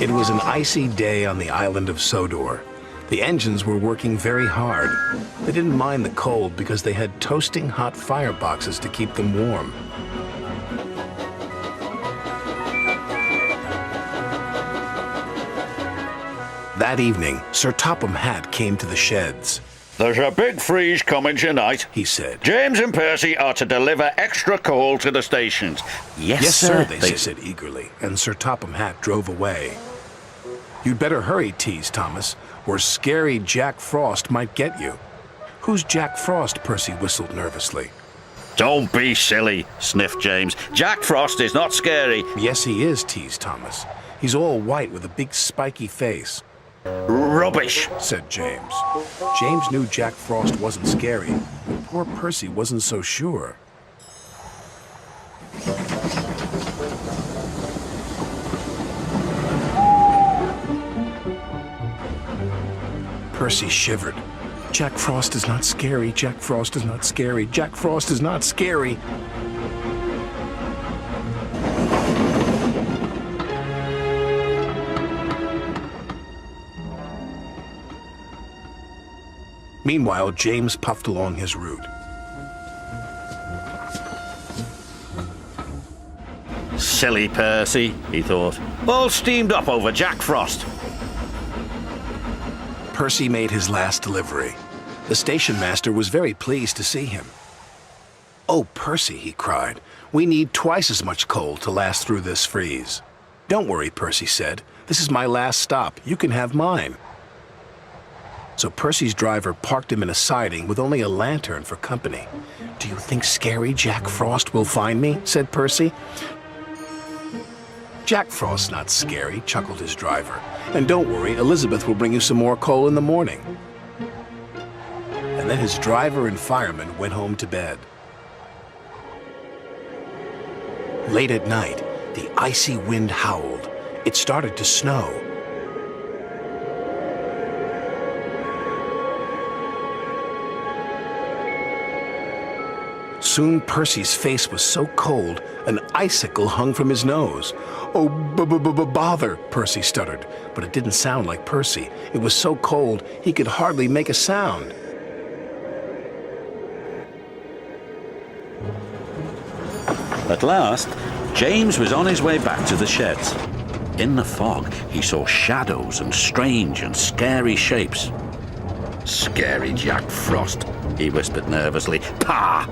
It was an icy day on the island of Sodor. The engines were working very hard. They didn't mind the cold because they had toasting hot fireboxes to keep them warm. That evening, Sir Topham Hatt came to the sheds. "There's a big freeze coming tonight," he said. "James and Percy are to deliver extra coal to the stations." Yes, sir, they said eagerly, and Sir Topham Hatt drove away. "You'd better hurry," teased Thomas, "or scary Jack Frost might get you." "Who's Jack Frost?" Percy whistled nervously. "Don't be silly," sniffed James. "Jack Frost is not scary." "Yes, he is," teased Thomas. "He's all white with a big spiky face." "Rubbish," said James. James knew Jack Frost wasn't scary, but poor Percy wasn't so sure. Percy shivered. "Jack Frost is not scary. Jack Frost is not scary. Jack Frost is not scary." Meanwhile, James puffed along his route. "Silly Percy," he thought. "All steamed up over Jack Frost." Percy made his last delivery. The station master was very pleased to see him. "Oh, Percy," he cried, "we need twice as much coal to last through this freeze." "Don't worry," Percy said. "This is my last stop. You can have mine." So Percy's driver parked him in a siding with only a lantern for company. "Do you think scary Jack Frost will find me?" said Percy. "Jack Frost's not scary," chuckled his driver. "And don't worry, Elizabeth will bring you some more coal in the morning." And then his driver and fireman went home to bed. Late at night, the icy wind howled. It started to snow. Soon Percy's face was so cold, an icicle hung from his nose. "Oh, bother," Percy stuttered, but it didn't sound like Percy. It was so cold he could hardly make a sound. At last, James was on his way back to the sheds. In the fog, he saw shadows and strange and scary shapes. "Scary Jack Frost," he whispered nervously. "Pah!"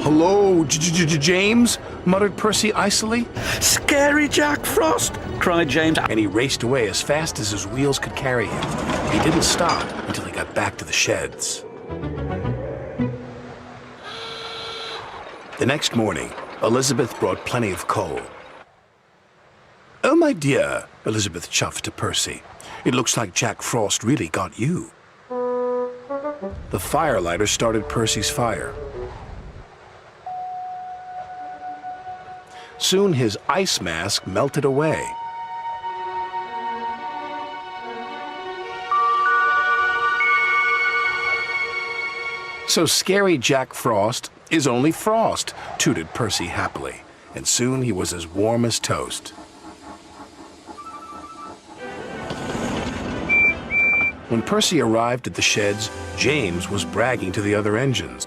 "Hello, James?" muttered Percy icily. "Scary Jack Frost!" cried James. And he raced away as fast as his wheels could carry him. He didn't stop until he got back to the sheds. The next morning, Elizabeth brought plenty of coal. "Oh, my dear," Elizabeth chuffed to Percy. "It looks like Jack Frost really got you." The firelighter started Percy's fire. Soon his ice mask melted away. "So scary Jack Frost is only frost," tooted Percy happily, and soon he was as warm as toast. When Percy arrived at the sheds, James was bragging to the other engines.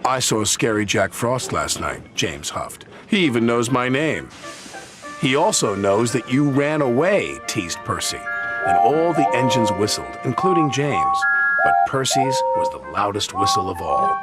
"I saw scary Jack Frost last night," James huffed. "He even knows my name." "He also knows that you ran away," teased Percy, and all the engines whistled, including James. But Percy's was the loudest whistle of all.